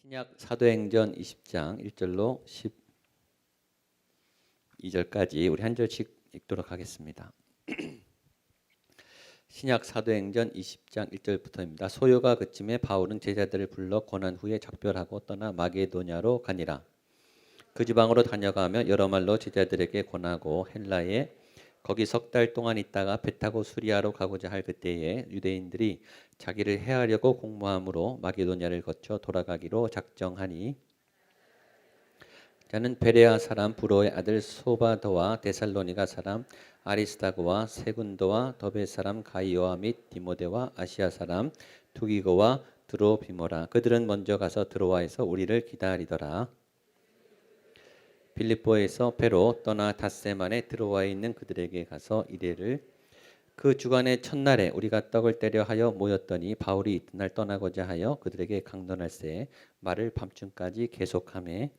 신약 사도행전 20장 1절로 12절까지 우리 한 절씩 읽도록 하겠습니다. 신약 사도행전 20장 1절부터입니다. 소요가 그침에 바울은 제자들을 불러 고난 후에 작별하고 떠나 마게도냐로 가니라. 그 지방으로 다녀가며 여러 말로 제자들에게 권하고 헬라에 거기 석 달 동안 있다가 배 타고 수리아로 가고자 할 그때에 유대인들이 자기를 해하려고 공모함으로 마게도냐를 거쳐 돌아가기로 작정하니 자는 베레아 사람 부로의 아들 소바도와 데살로니가 사람 아리스다고와 세군도와 더베 사람 가이오와 및 디모데와 아시아 사람 두기고와 드로비모라. 그들은 먼저 가서 드로아에서 우리를 기다리더라. 빌립보에서 배로 떠나 닷새만에 드로아에 있는 그들에게 가서 이르기를 그 주간의 첫날에 우리가 떡을 떼려 하여 모였더니 바울이 이튿날 떠나고자 하여 그들에게 강론할새 말을 밤중까지 계속하매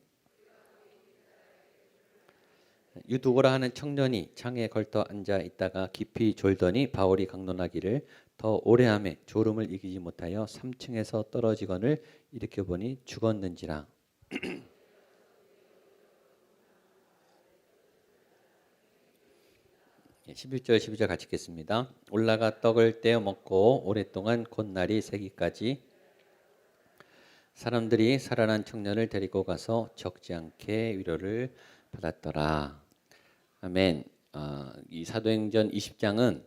유두고라 하는 청년이 창에 걸터 앉아 있다가 깊이 졸더니 바울이 강론하기를 더 오래 하매 졸음을 이기지 못하여 3층에서 떨어지거늘 일으켜 보니 죽었는지라. 11절 12절 같이 읽겠습니다. 올라가 떡을 떼어 먹고 오랫동안 곧 날이 새기까지 사람들이 살아난 청년을 데리고 가서 적지 않게 위로를 받았더라. 아멘. 이 사도행전 20장은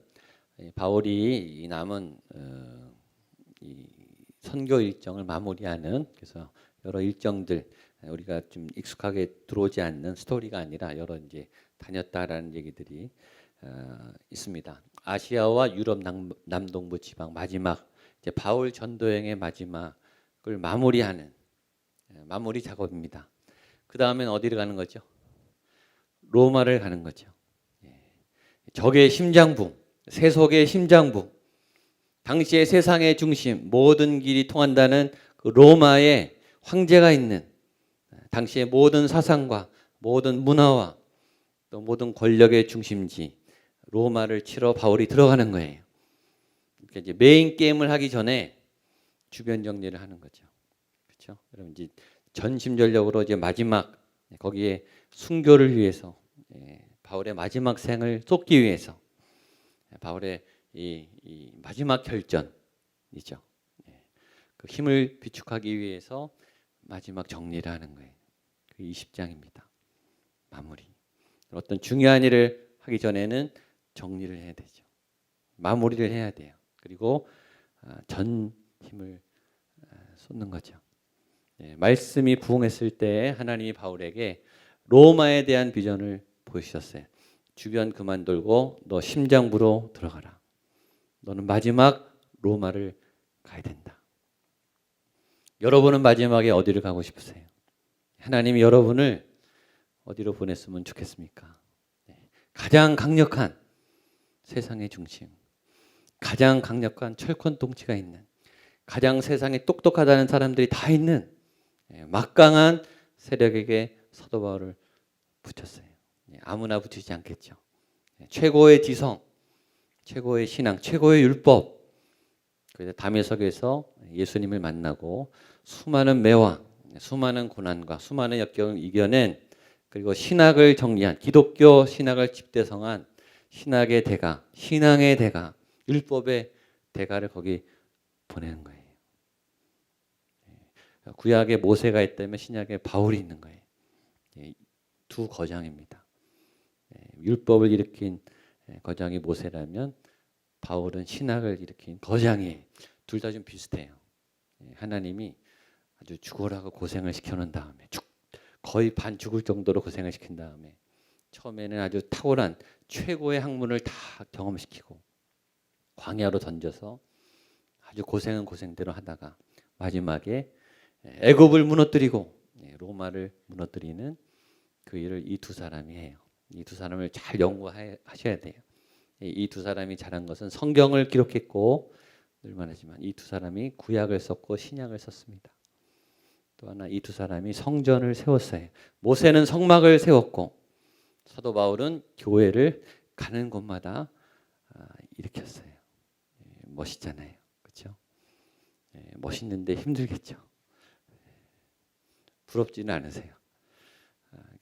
바울이 이 남은 이 선교 일정을 마무리하는, 그래서 여러 일정들, 우리가 좀 익숙하게 들어오지 않는 스토리가 아니라 여러 이제 다녔다라는 얘기들이 있습니다. 아시아와 유럽 남동부 지방 마지막 이제 바울 전도행의 마지막을 마무리하는 마무리 작업입니다. 그 다음엔 어디를 가는 거죠? 로마를 가는 거죠. 적의 심장부, 세속의 심장부, 당시의 세상의 중심, 모든 길이 통한다는 그 로마의 황제가 있는, 당시의 모든 사상과 모든 문화와 또 모든 권력의 중심지 로마를 치러 바울이 들어가는 거예요. 그러니까 이제 메인 게임을 하기 전에 주변 정리를 하는 거죠. 그렇죠? 여러분 이제 전심전력으로 이제 마지막 거기에 순교를 위해서, 바울의 마지막 생을 쏟기 위해서 바울의 이 마지막 결전이죠. 그 힘을 비축하기 위해서 마지막 정리를 하는 거예요. 그 20장입니다. 마무리. 어떤 중요한 일을 하기 전에는 정리를 해야 되죠. 마무리를 해야 돼요. 그리고 전 힘을 쏟는 거죠. 말씀이 부응했을 때 하나님이 바울에게 로마에 대한 비전을 보여주셨어요. 주변 그만 돌고 너 심장부로 들어가라. 너는 마지막 로마를 가야 된다. 여러분은 마지막에 어디를 가고 싶으세요? 하나님이 여러분을 어디로 보냈으면 좋겠습니까? 가장 강력한 세상의 중심, 가장 강력한 철권동치가 있는, 가장 세상에 똑똑하다는 사람들이 다 있는 막강한 세력에게 사도 바울을 붙였어요. 아무나 붙이지 않겠죠. 최고의 지성, 최고의 신앙, 최고의 율법. 그래서 다메섹에서 예수님을 만나고 수많은 매화, 수많은 고난과 수많은 역경을 이겨낸, 그리고 신학을 정리한, 기독교 신학을 집대성한 신학의 대가, 신앙의 대가, 율법의 대가를 거기 보내는 거예요. 구약에 모세가 있다면 신약에 바울이 있는 거예요. 두 거장입니다. 율법을 일으킨 거장이 모세라면 바울은 신학을 일으킨 거장이에요. 둘 다 좀 비슷해요. 하나님이 아주 죽으라고 고생을 시켜놓은 다음에 거의 반 죽을 정도로 고생을 시킨 다음에 처음에는 아주 탁월한 최고의 학문을 다 경험시키고 광야로 던져서 아주 고생은 고생대로 하다가 마지막에 애굽을 무너뜨리고 로마를 무너뜨리는 그 일을 이 두 사람이 해요. 이 두 사람을 잘 연구하셔야 돼요. 이 두 사람이 잘한 것은 성경을 기록했고 늘 말하지만 이 두 사람이 구약을 썼고 신약을 썼습니다. 또 하나 이 두 사람이 성전을 세웠어요. 모세는 성막을 세웠고 사도 바울은 교회를 가는 곳마다 일으켰어요. 멋있잖아요. 그렇죠? 멋있는데 힘들겠죠. 부럽지는 않으세요?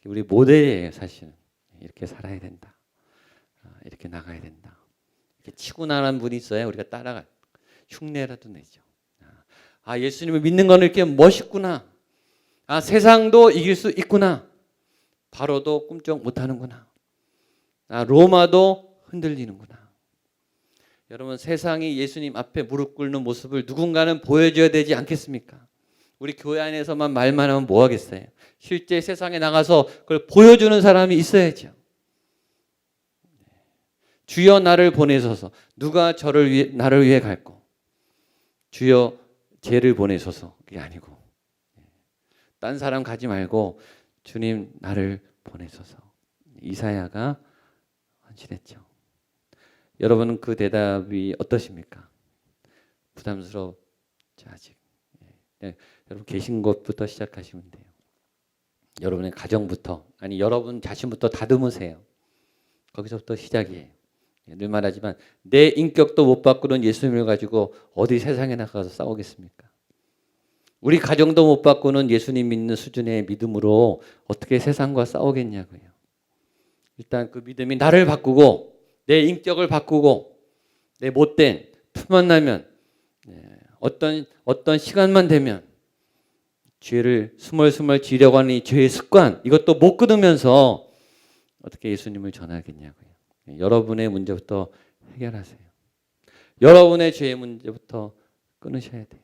우리 모델이에요, 사실은. 이렇게 살아야 된다. 이렇게 나가야 된다. 이렇게 치고 나가는 분이 있어야 우리가 따라가 흉내라도 내죠. 예수님을 믿는 거는 이렇게 멋있구나. 세상도 이길 수 있구나. 바로도 꿈쩍 못하는구나. 로마도 흔들리는구나. 여러분, 세상이 예수님 앞에 무릎 꿇는 모습을 누군가는 보여줘야 되지 않겠습니까? 우리 교회 안에서만 말만 하면 뭐 하겠어요? 실제 세상에 나가서 그걸 보여주는 사람이 있어야죠. 주여 나를 보내소서. 누가 나를 위해 갈고? 주여 죄를 보내소서. 그게 아니고 딴 사람 가지 말고 주님 나를 보내소서. 이사야가 헌신했죠. 여러분은 그 대답이 어떠십니까? 부담스럽죠, 아직. 여러분 계신 곳부터 시작하시면 돼요. 여러분의 가정부터, 여러분 자신부터 다듬으세요. 거기서부터 시작이에요. 늘 말하지만 내 인격도 못 바꾸는 예수님을 가지고 어디 세상에 나가서 싸우겠습니까? 우리 가정도 못 바꾸는 예수님 믿는 수준의 믿음으로 어떻게 세상과 싸우겠냐고요. 일단 그 믿음이 나를 바꾸고 내 인격을 바꾸고 내 못된 틈만 나면 어떤 시간만 되면 죄를 스멀스멀 지려고 하는 이 죄의 습관, 이것도 못 끊으면서 어떻게 예수님을 전하겠냐고요. 여러분의 문제부터 해결하세요. 여러분의 죄의 문제부터 끊으셔야 돼요.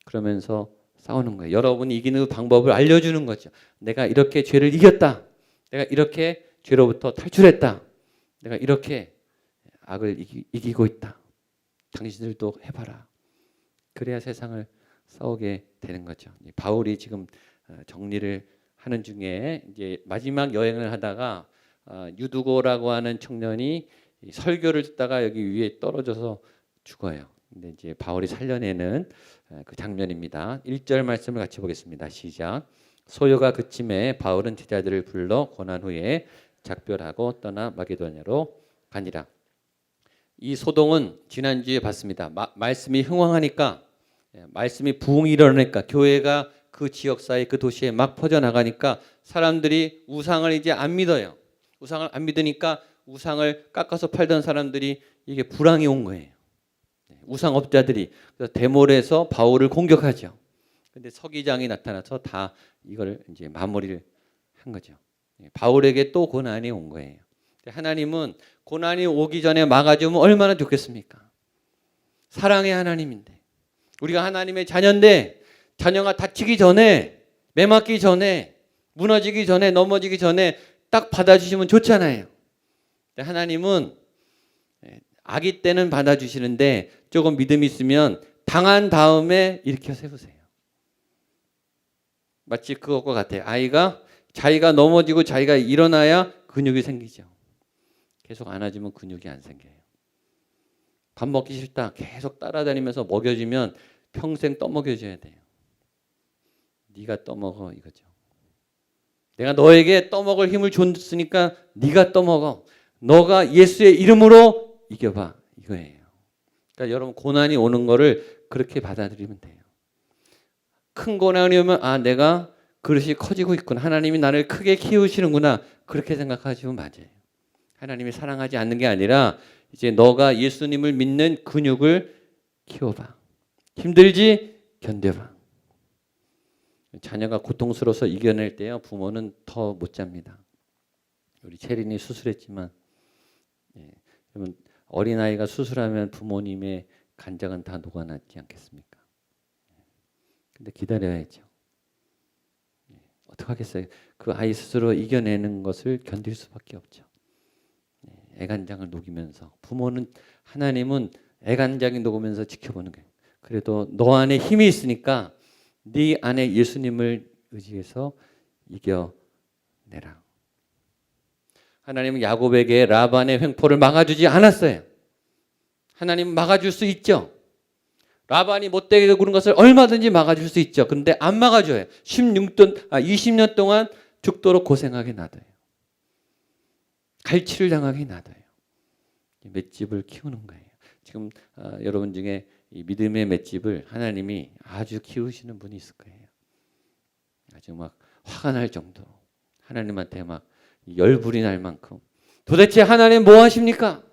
그러면서 싸우는 거예요. 여러분이 이기는 방법을 알려주는 거죠. 내가 이렇게 죄를 이겼다. 내가 이렇게 죄로부터 탈출했다. 내가 이렇게 악을 이기고 있다. 당신들도 해봐라. 그래야 세상을 싸우게 되는 거죠. 바울이 지금 정리를 하는 중에 이제 마지막 여행을 하다가 유두고라고 하는 청년이 설교를 듣다가 여기 위에 떨어져서 죽어요. 근데 이제 바울이 살려내는 그 장면입니다. 1절 말씀을 같이 보겠습니다. 시작. 소요가 그침에 바울은 제자들을 불러 권한 후에 작별하고 떠나 마게도냐로 가니라. 이 소동은 지난주에 봤습니다. 말씀이 흥왕하니까, 말씀이 부흥이 일어나니까, 교회가 그 지역사회 그 도시에 막 퍼져나가니까 사람들이 우상을 이제 안 믿어요. 우상을 안 믿으니까 우상을 깎아서 팔던 사람들이 이게 불황이 온 거예요. 우상업자들이. 그래서 데몰에서 바울을 공격하죠. 근데 서기장이 나타나서 다 이걸 이제 마무리를 한 거죠. 바울에게 또 고난이 온 거예요. 하나님은 고난이 오기 전에 막아주면 얼마나 좋겠습니까? 사랑의 하나님인데, 우리가 하나님의 자녀인데, 자녀가 다치기 전에, 매맞기 전에, 무너지기 전에, 넘어지기 전에 딱 받아주시면 좋잖아요. 하나님은 아기 때는 받아주시는데 조금 믿음이 있으면 당한 다음에 일으켜 세우세요. 마치 그것과 같아요. 자기가 넘어지고 자기가 일어나야 근육이 생기죠. 계속 안아주면 근육이 안 생겨요. 밥 먹기 싫다. 계속 따라다니면서 먹여주면 평생 떠먹여줘야 돼요. 네가 떠먹어 이거죠. 내가 너에게 떠먹을 힘을 줬으니까 네가 떠먹어. 너가 예수의 이름으로 이겨봐. 이거예요. 그러니까 여러분 고난이 오는 거를 그렇게 받아들이면 돼요. 큰 고난이 오면 내가 그릇이 커지고 있구나. 하나님이 나를 크게 키우시는구나. 그렇게 생각하시면 맞아요. 하나님이 사랑하지 않는 게 아니라 이제 너가 예수님을 믿는 근육을 키워봐. 힘들지? 견뎌봐. 자녀가 고통스러워서 이겨낼 때요, 부모는 더 못 잡니다. 우리 체린이 수술했지만, 여러분 어린아이가 수술하면 부모님의 간장은 다 녹아났지 않겠습니까? 근데 기다려야죠. 어떡하겠어요? 그 아이 스스로 이겨내는 것을 견딜 수밖에 없죠. 애간장을 녹이면서, 하나님은 애간장이 녹으면서 지켜보는 거예요. 그래도 너 안에 힘이 있으니까 네 안에 예수님을 의지해서 이겨내라. 하나님은 야곱에게 라반의 횡포를 막아주지 않았어요. 하나님은 막아줄 수 있죠. 라반이 못되게 구는 것을 얼마든지 막아줄 수 있죠. 그런데 안 막아줘요. 20년 동안 죽도록 고생하게 놔둬요. 갈치를 당하게 놔둬요. 맷집을 키우는 거예요. 지금 여러분 중에 이 믿음의 맷집을 하나님이 아주 키우시는 분이 있을 거예요. 아주 막 화가 날 정도로 하나님한테 막 열불이 날 만큼 도대체 하나님 뭐 하십니까?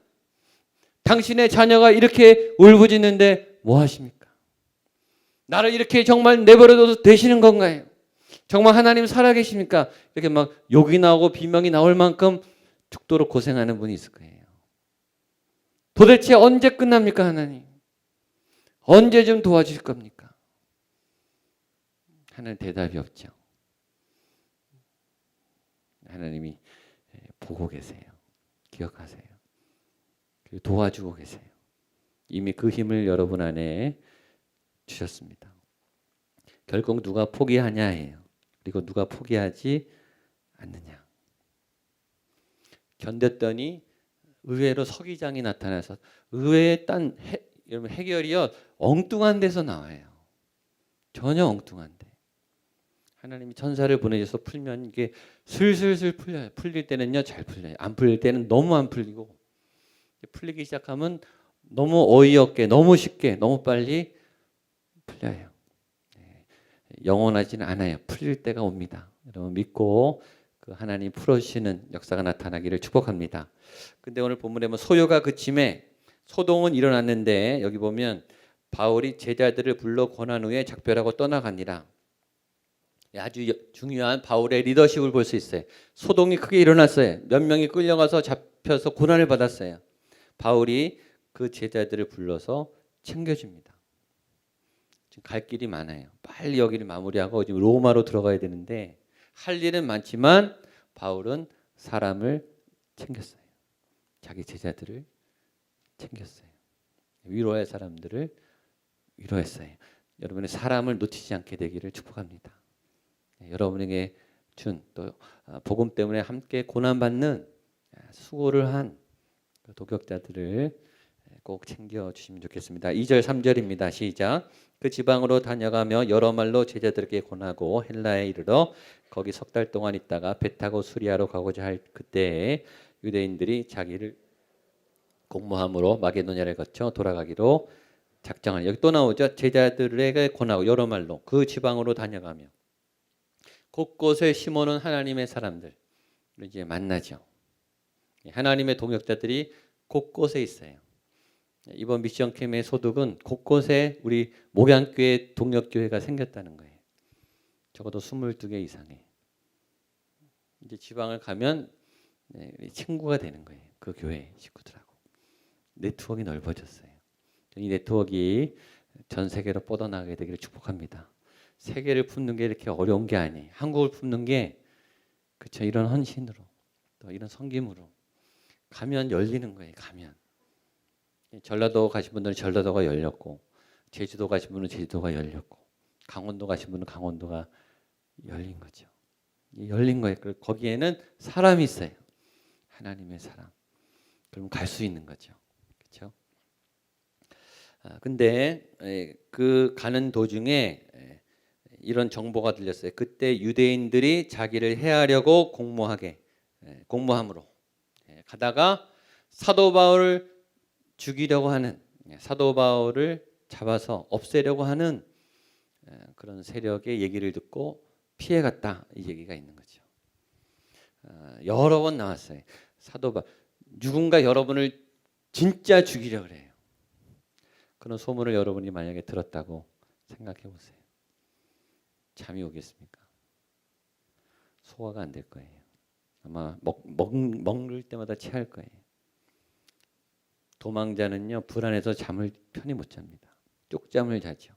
당신의 자녀가 이렇게 울부짖는데 뭐 하십니까? 나를 이렇게 정말 내버려둬도 되시는 건가요? 정말 하나님 살아계십니까? 이렇게 막 욕이 나오고 비명이 나올 만큼 죽도록 고생하는 분이 있을 거예요. 도대체 언제 끝납니까, 하나님? 언제 좀 도와주실 겁니까? 하나님 대답이 없죠. 하나님이 보고 계세요. 기억하세요. 도와주고 계세요. 이미 그 힘을 여러분 안에 주셨습니다. 결국 누가 포기하냐예요. 그리고 누가 포기하지 않느냐. 견뎠더니 의외로 서기장이 나타나서 의외의 여러분 해결이요 엉뚱한 데서 나와요. 전혀 엉뚱한데 하나님이 천사를 보내셔서 풀면 이게 슬슬슬 풀려요. 풀릴 때는요 잘 풀려요. 안 풀릴 때는 너무 안 풀리고 풀리기 시작하면 너무 어이없게 너무 쉽게 너무 빨리 풀려요. 영원하지는 않아요. 풀릴 때가 옵니다. 여러분 믿고 그 하나님 풀어주시는 역사가 나타나기를 축복합니다. 근데 오늘 본문에 보면 소요가 그침에 소동은 일어났는데 여기 보면 바울이 제자들을 불러 권한 후에 작별하고 떠나가니라. 아주 중요한 바울의 리더십을 볼 수 있어요. 소동이 크게 일어났어요. 몇 명이 끌려가서 잡혀서 고난을 받았어요. 바울이 그 제자들을 불러서 챙겨줍니다. 지금 갈 길이 많아요. 빨리 여기를 마무리하고 지금 로마로 들어가야 되는데 할 일은 많지만 바울은 사람을 챙겼어요. 자기 제자들을 챙겼어요. 위로할 사람들을 위로했어요. 여러분의 사람을 놓치지 않게 되기를 축복합니다. 여러분에게 준 또 복음 때문에 함께 고난받는 수고를 한 도격자들을 꼭 챙겨주시면 좋겠습니다. 2절 3절입니다. 시작. 그 지방으로 다녀가며 여러 말로 제자들에게 권하고 헬라에 이르러 거기 석 달 동안 있다가 배 타고 수리아로 가고자 할 그때에 유대인들이 자기를 공모함으로 마게도냐를 거쳐 돌아가기로 작정하니 여기 또 나오죠. 제자들에게 권하고 여러 말로 그 지방으로 다녀가며 곳곳에 심어놓은 하나님의 사람들 이제 만나죠. 하나님의 동역자들이 곳곳에 있어요. 이번 미션 캠의 소득은 곳곳에 우리 목양교회 동역교회가 생겼다는 거예요. 적어도 22개 이상에. 이제 지방을 가면 친구가 되는 거예요. 그 교회 식구들하고. 네트워크가 넓어졌어요. 이 네트워크가 전 세계로 뻗어나가게 되기를 축복합니다. 세계를 품는 게 이렇게 어려운 게 아니에요. 한국을 품는 게 그렇죠. 이런 헌신으로 또 이런 섬김으로 가면 열리는 거예요. 가면. 전라도 가신 분들은 전라도가 열렸고 제주도 가신 분은 제주도가 열렸고 강원도 가신 분은 강원도가 열린 거죠. 열린 거예요. 거기에는 사람이 있어요. 하나님의 사람. 그럼 갈 수 있는 거죠. 그렇죠? 근데 그 가는 도중에 이런 정보가 들렸어요. 그때 유대인들이 자기를 해하려고 공모함으로 가다가 사도 바울을 죽이려고 하는 사도 바울을 잡아서 없애려고 하는 그런 세력의 얘기를 듣고 피해갔다 이 얘기가 있는 거죠. 여러 번 나왔어요. 사도 바울 누군가 여러분을 진짜 죽이려고 그래요. 그런 소문을 여러분이 만약에 들었다고 생각해 보세요. 잠이 오겠습니까? 소화가 안 될 거예요. 아마 먹을 때마다 체할 거예요. 도망자는요 불안해서 잠을 편히 못 잡니다. 쪽잠을 자죠.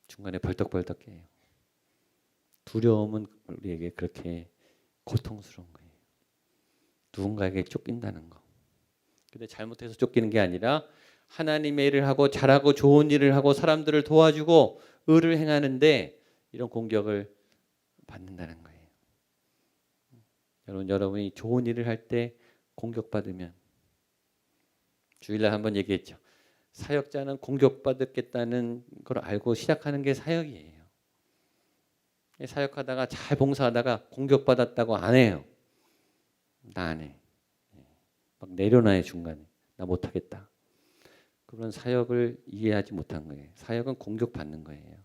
중간에 벌떡벌떡 깨요. 두려움은 우리에게 그렇게 고통스러운 거예요. 누군가에게 쫓긴다는 거. 근데 잘못해서 쫓기는 게 아니라 하나님의 일을 하고 잘하고 좋은 일을 하고 사람들을 도와주고 의를 행하는데 이런 공격을 받는다는 거예요. 여러분이 좋은 일을 할 때 공격받으면 주일날 한번 얘기했죠. 사역자는 공격받겠다는 걸 알고 시작하는 게 사역이에요. 사역하다가 잘 봉사하다가 공격받았다고 안 해요. 나 안 해. 막 내려놔요 중간에. 나 못하겠다. 그런 사역을 이해하지 못한 거예요. 사역은 공격받는 거예요.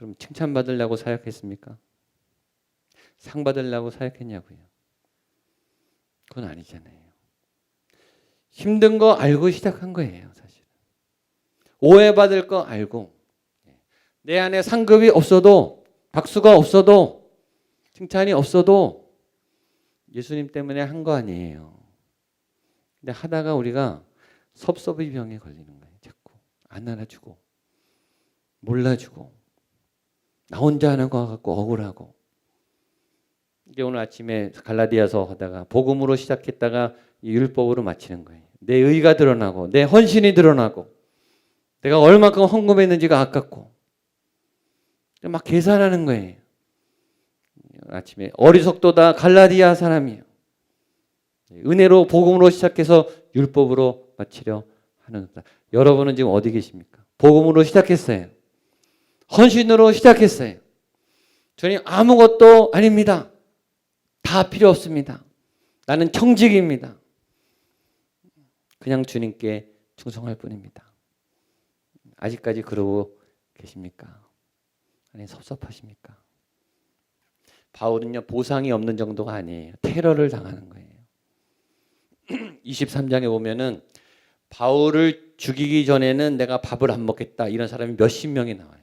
그럼 칭찬받으려고 사역했습니까? 상 받으려고 사역했냐고요? 그건 아니잖아요. 힘든 거 알고 시작한 거예요, 사실. 오해받을 거 알고, 내 안에 상급이 없어도, 박수가 없어도, 칭찬이 없어도 예수님 때문에 한 거 아니에요. 근데 하다가 우리가 섭섭의 병에 걸리는 거예요. 자꾸 안 알아주고 몰라주고 나 혼자 하는 거 갖고 억울하고. 이게 오늘 아침에 갈라디아서 하다가 복음으로 시작했다가 율법으로 마치는 거예요. 내 의가 드러나고 내 헌신이 드러나고 내가 얼마큼 헌금했는지가 아깝고 막 계산하는 거예요. 아침에 어리석도다 갈라디아 사람이요. 은혜로 복음으로 시작해서 율법으로 마치려 하는 거다. 여러분은 지금 어디 계십니까? 복음으로 시작했어요. 헌신으로 시작했어요. 주님 아무것도 아닙니다. 다 필요 없습니다. 나는 청직입니다. 그냥 주님께 충성할 뿐입니다. 아직까지 그러고 계십니까? 아니 섭섭하십니까? 바울은요 보상이 없는 정도가 아니에요. 테러를 당하는 거예요. 23장에 보면은 바울을 죽이기 전에는 내가 밥을 안 먹겠다 이런 사람이 몇십 명이 나와요.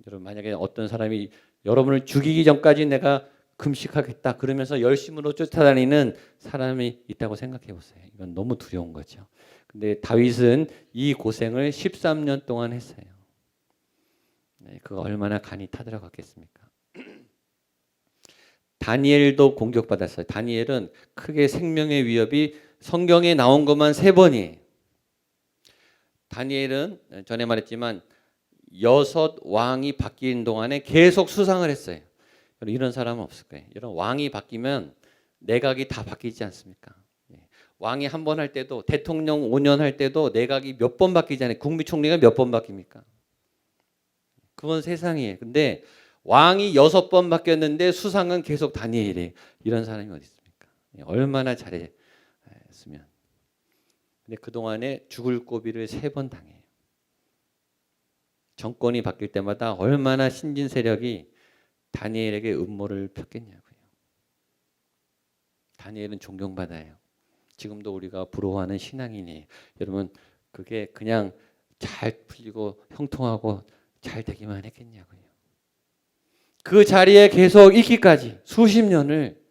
여러분 만약에 어떤 사람이 여러분을 죽이기 전까지 내가 금식하겠다 그러면서 열심으로 쫓아다니는 사람이 있다고 생각해 보세요. 이건 너무 두려운 거죠. 근데 다윗은 이 고생을 13년 동안 했어요. 그거 얼마나 간이 타들어갔겠습니까? 다니엘도 공격받았어요. 다니엘은 크게 생명의 위협이 성경에 나온 것만 3번이에요. 다니엘은 전에 말했지만 6 왕이 바뀐 동안에 계속 수상을 했어요. 이런 사람은 없을 거예요. 이런 왕이 바뀌면 내각이 다 바뀌지 않습니까? 왕이 한 번 할 때도 대통령 5년 할 때도 내각이 몇 번 바뀌잖아요. 국무총리가 몇 번 바뀝니까? 그건 세상이에요. 근데 왕이 6번 바뀌었는데 수상은 계속 다니엘이에요. 이런 사람이 어디 있습니까? 얼마나 잘했으면. 근데 그동안에 죽을 고비를 3번 당해요. 정권이 바뀔 때마다 얼마나 신진 세력이 다니엘에게 음모를 폈겠냐고요. 다니엘은 존경받아요. 지금도 우리가 부러워하는 신앙인이에요. 여러분 그게 그냥 잘 풀리고 형통하고 잘 되기만 했겠냐고요. 그 자리에 계속 있기까지 수십 년을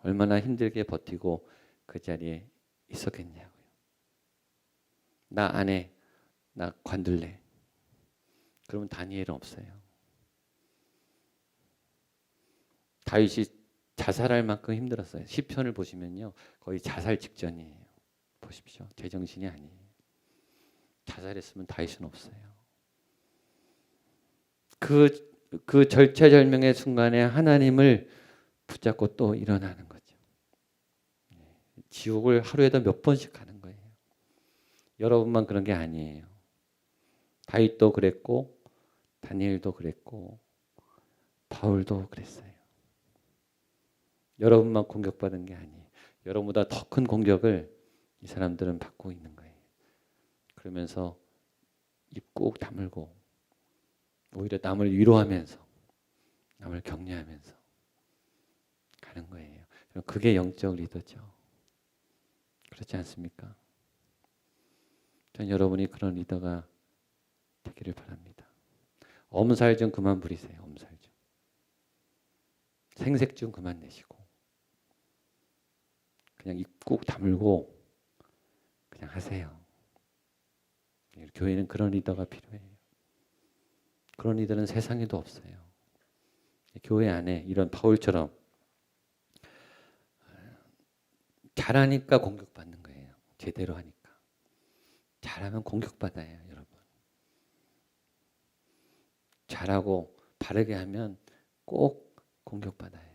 얼마나 힘들게 버티고 그 자리에 있었겠냐고요. 나 안 해. 나 관둘래. 그러면 다니엘은 없어요. 다윗이 자살할 만큼 힘들었어요. 시편을 보시면요. 거의 자살 직전이에요. 보십시오. 제정신이 아니에요. 자살했으면 다윗은 없어요. 그 절체절명의 순간에 하나님을 붙잡고 또 일어나는 거죠. 지옥을 하루에도 몇 번씩 가는 거예요. 여러분만 그런 게 아니에요. 다윗도 그랬고 다니엘도 그랬고 바울도 그랬어요. 여러분만 공격받은 게 아니에요. 여러분보다 더 큰 공격을 이 사람들은 받고 있는 거예요. 그러면서 입 꾹 다물고 오히려 남을 위로하면서 남을 격려하면서 가는 거예요. 그게 영적 리더죠. 그렇지 않습니까? 전 여러분이 그런 리더가 되기를 바랍니다. 엄살 좀 그만 부리세요. 엄살 좀. 생색 좀 그만 내시고 그냥 입 꾹 다물고 그냥 하세요. 교회는 그런 리더가 필요해요. 그런 리더는 세상에도 없어요. 교회 안에 이런 바울처럼 잘하니까 공격받는 거예요. 제대로 하니까. 잘하면 공격받아요, 여러분. 잘하고 바르게 하면 꼭 공격받아요.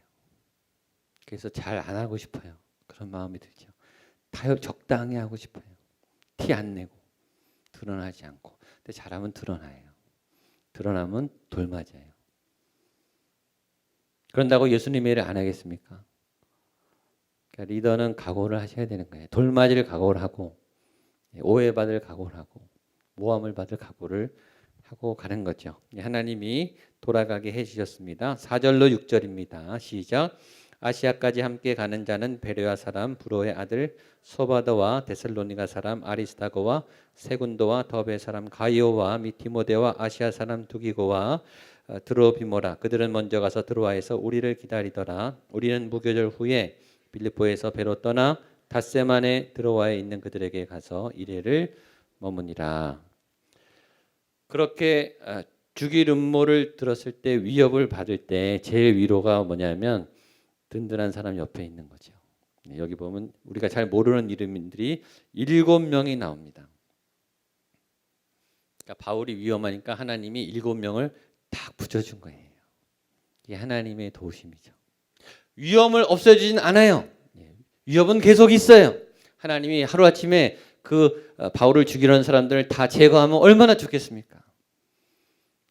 그래서 잘 안 하고 싶어요. 그런 마음이 들죠. 타협 적당히 하고 싶어요. 티 안 내고 드러나지 않고. 근데 잘하면 드러나요. 드러나면 돌맞아요. 그런다고 예수님의 일을 안 하겠습니까? 그러니까 리더는 각오를 하셔야 되는 거예요. 돌맞이를 각오를 하고 오해받을 각오를 하고 모함을 받을 각오를 하고 가는 거죠. 하나님이 돌아가게 해주셨습니다. 4절로 6절입니다. 시작. 아시아까지 함께 가는 자는 베레아 사람 브로의 아들 소바더와 데살로니가 사람 아리스타고와 세군도와 더베 사람 가이오와 및 디모데와 아시아 사람 두기고와 드로비모라. 그들은 먼저 가서 드로아에서 우리를 기다리더라. 우리는 무교절 후에 빌립보에서 배로 떠나 닷새만에 드로아에 있는 그들에게 가서 이레를 머무니라. 그렇게 죽일 음모를 들었을 때, 위협을 받을 때 제일 위로가 뭐냐면 든든한 사람 옆에 있는 거죠. 여기 보면 우리가 잘 모르는 이름들이 7명이 나옵니다. 그러니까 바울이 위험하니까 하나님이 7명을 딱 붙여준 거예요. 이게 하나님의 도우심이죠. 위험을 없애주진 않아요. 위협은 계속 있어요. 하나님이 하루아침에 그 바울을 죽이려는 사람들을 다 제거하면 얼마나 좋겠습니까?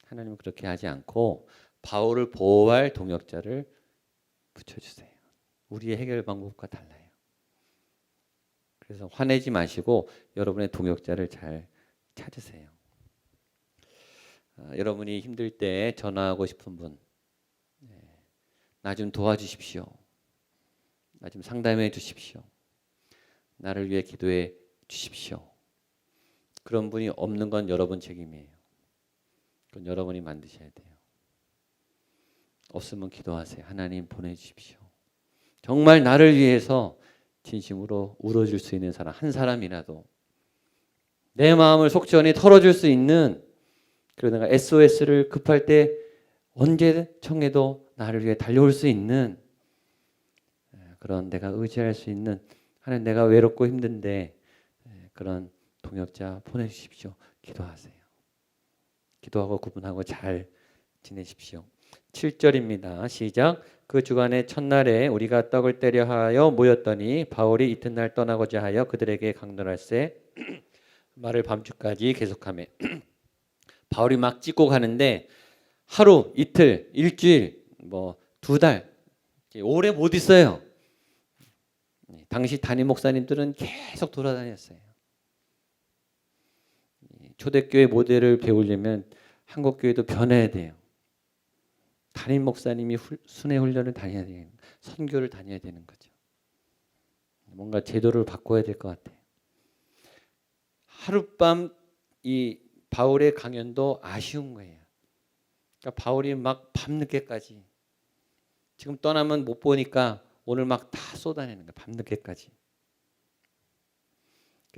하나님은 그렇게 하지 않고 바울을 보호할 동역자를 붙여주세요. 우리의 해결 방법과 달라요. 그래서 화내지 마시고 여러분의 동역자를 잘 찾으세요. 여러분이 힘들 때 전화하고 싶은 분, 나 좀 도와주십시오. 나 좀 상담해 주십시오. 나를 위해 기도해 주십시오. 그런 분이 없는 건 여러분 책임이에요. 그건 여러분이 만드셔야 돼요. 없으면 기도하세요. 하나님 보내주십시오. 정말 나를 위해서 진심으로 울어줄 수 있는 사람, 한 사람이라도 내 마음을 속 시원히 털어줄 수 있는, 그리고 내가 SOS를 급할 때 언제 청해도 나를 위해 달려올 수 있는 그런, 내가 의지할 수 있는, 하나님 내가 외롭고 힘든데 그런 동역자 보내주십시오. 기도하세요. 기도하고 구분하고 잘 지내십시오. 7절입니다. 시작. 그 주간의 첫날에 우리가 떡을 떼려 하여 모였더니 바울이 이튿날 떠나고자 하여 그들에게 강론할세. 말을 밤중까지 계속하며 바울이 막 찍고 가는데 하루, 이틀, 일주일, 뭐 2달, 오래 못 있어요. 당시 담임 목사님들은 계속 돌아다녔어요. 초대교회 모델을 배우려면 한국교회도 변해야 돼요. 담임 목사님이 순회 훈련을 다녀야 돼요. 선교를 다녀야 되는 거죠. 뭔가 제도를 바꿔야 될 것 같아요. 하룻밤 이 바울의 강연도 아쉬운 거예요. 그러니까 바울이 막 밤늦게까지, 지금 떠나면 못 보니까 오늘 막 다 쏟아내는 거예요. 밤늦게까지.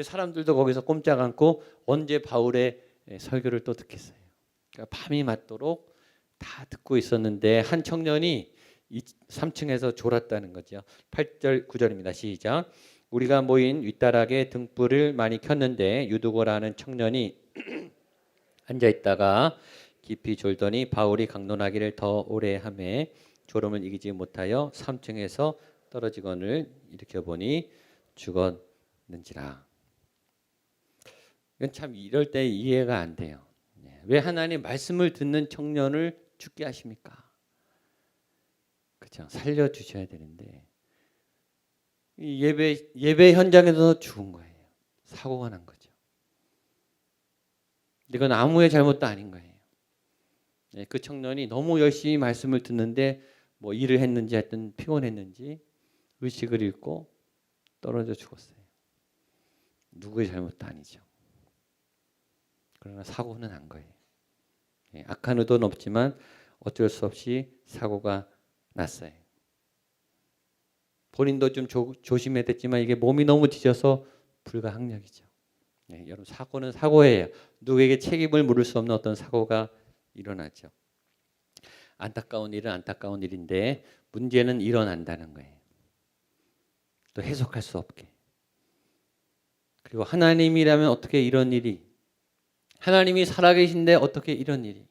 사람들도 거기서 꼼짝 않고 언제 바울의 설교를 또 듣겠어요. 그러니까 밤이 맞도록 다 듣고 있었는데 한 청년이 3층에서 졸았다는 거죠. 8절 9절입니다. 시작. 우리가 모인 윗다락에 등불을 많이 켰는데 유두고라는 청년이 앉아있다가 깊이 졸더니 바울이 강론하기를 더 오래 하매 졸음을 이기지 못하여 3층에서 떨어지거늘 일으켜보니 죽었는지라. 이건 참 이럴 때 이해가 안 돼요. 왜 하나님 말씀을 듣는 청년을 죽게 하십니까? 그렇죠. 살려주셔야 되는데 이 예배 현장에서 죽은 거예요. 사고가 난 거죠. 이건 아무의 잘못도 아닌 거예요. 그 청년이 너무 열심히 말씀을 듣는데 뭐 일을 했는지 하여튼 피곤했는지 의식을 잃고 떨어져 죽었어요. 누구의 잘못도 아니죠. 그러나 사고는 난 거예요. 악한 의도는 없지만 어쩔 수 없이 사고가 났어요. 본인도 좀 조심해야 됐지만 이게 몸이 너무 뒤져서 불가항력이죠. 여러분, 사고는 사고예요. 누구에게 책임을 물을 수 없는 어떤 사고가 일어나죠. 안타까운 일은 안타까운 일인데 문제는 일어난다는 거예요. 또 해석할 수 없게. 그리고 하나님이라면 어떻게 이런 일이, 하나님이 살아계신데 어떻게 이런 일이,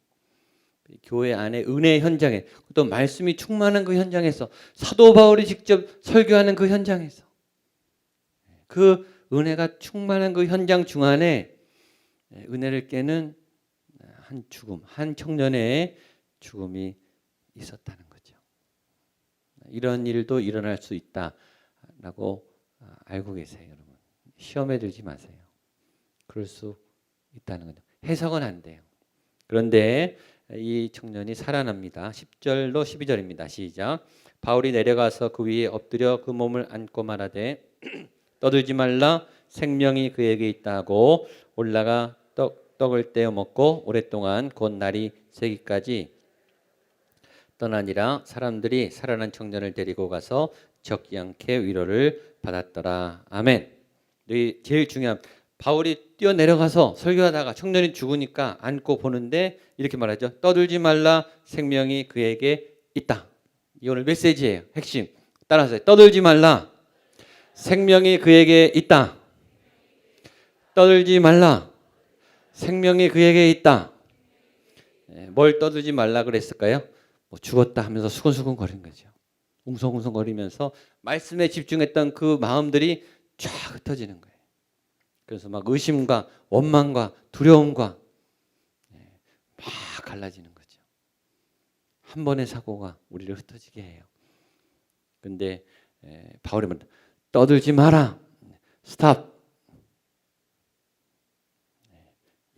교회 안에 은혜 현장에, 또 말씀이 충만한 그 현장에서, 사도 바울이 직접 설교하는 그 현장에서, 그 은혜가 충만한 그 현장 중안에 은혜를 깨는 한 죽음, 한 청년의 죽음이 있었다는 거죠. 이런 일도 일어날 수 있다라고 알고 계세요, 여러분. 시험에 들지 마세요. 그럴 수 있다는 거죠. 해석은 안 돼요. 그런데 이 청년이 살아납니다. 10절로 12절입니다. 시작. 바울이 내려가서 그 위에 엎드려 그 몸을 안고 말하되 떠들지 말라, 생명이 그에게 있다고 올라가 떡을 떼어 먹고 오랫동안 곧 날이 새기까지 떠나니라. 사람들이 살아난 청년을 데리고 가서 적지 않게 위로를 받았더라. 아멘. 제일 중요한, 바울이 뛰어내려가서 설교하다가 청년이 죽으니까 안고 보는데 이렇게 말하죠. 떠들지 말라, 생명이 그에게 있다. 이 오늘 메시지예요. 핵심. 따라서 떠들지 말라, 생명이 그에게 있다. 떠들지 말라, 생명이 그에게 있다. 뭘 떠들지 말라 그랬을까요? 뭐 죽었다 하면서 수근수근 거리는 거죠. 웅성웅성 거리면서 말씀에 집중했던 그 마음들이 쫙 흩어지는 거예요. 그래서 막 의심과 원망과 두려움과 막 갈라지는 거죠. 한 번의 사고가 우리를 흩어지게 해요. 근데 바울이 말합니다. 떠들지 마라. 스탑.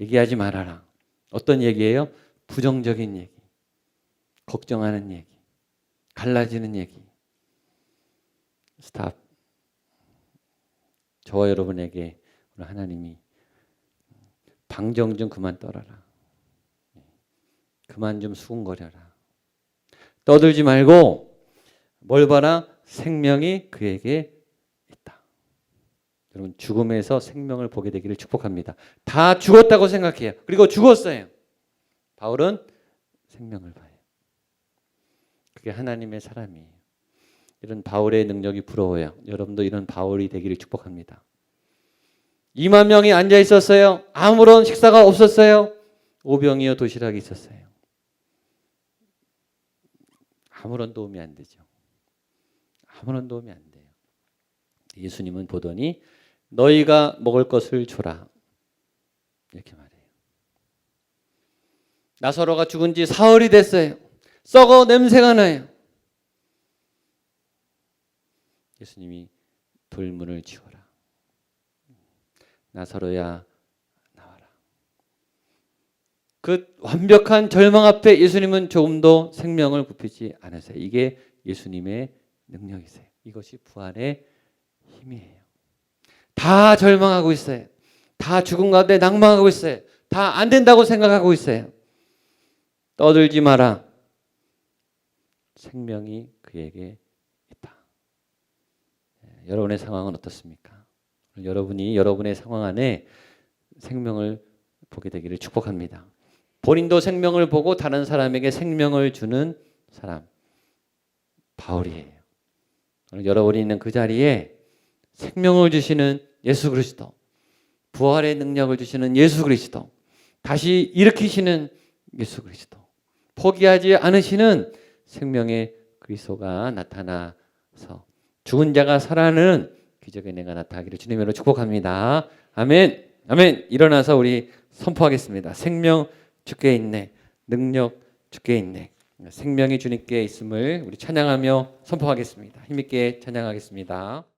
얘기하지 말아라. 어떤 얘기예요? 부정적인 얘기, 걱정하는 얘기, 갈라지는 얘기. 스탑. 저와 여러분에게 오늘 하나님이 방정 좀 그만 떨어라. 그만 좀 수군거려라. 떠들지 말고 뭘 봐라? 생명이 그에게 있다. 여러분, 죽음에서 생명을 보게 되기를 축복합니다. 다 죽었다고 생각해요. 그리고 죽었어요. 바울은 생명을 봐요. 그게 하나님의 사람이에요. 이런 바울의 능력이 부러워요. 여러분도 이런 바울이 되기를 축복합니다. 2만 명이 앉아 있었어요. 아무런 식사가 없었어요. 오병이어 도시락이 있었어요. 아무런 도움이 안 되죠. 아무런 도움이 안 돼요. 예수님은 보더니 너희가 먹을 것을 줘라. 이렇게 말해요. 나사로가 죽은 지 사흘이 됐어요. 썩어 냄새가 나요. 예수님이 돌문을 치워라. 나사로야 나와라. 그 완벽한 절망 앞에 예수님은 조금도 생명을 굽히지 않으세요. 이게 예수님의 능력이세요. 이것이 부활의 힘이에요. 다 절망하고 있어요. 다 죽은 가운데 낭망하고 있어요. 다 안 된다고 생각하고 있어요. 떠들지 마라. 생명이 그에게 있다. 여러분의 상황은 어떻습니까? 여러분이 여러분의 상황 안에 생명을 보게 되기를 축복합니다. 본인도 생명을 보고 다른 사람에게 생명을 주는 사람, 바울이에요. 여러분이 있는 그 자리에 생명을 주시는 예수 그리스도, 부활의 능력을 주시는 예수 그리스도, 다시 일으키시는 예수 그리스도, 포기하지 않으시는 생명의 그리스도가 나타나서 죽은 자가 살아나는 기적의 은혜가 나타나기를 주님으로 축복합니다. 아멘. 아멘. 일어나서 우리 선포하겠습니다. 생명 주께 있네. 능력 주께 있네. 생명이 주님께 있음을 우리 찬양하며 선포하겠습니다. 힘있게 찬양하겠습니다.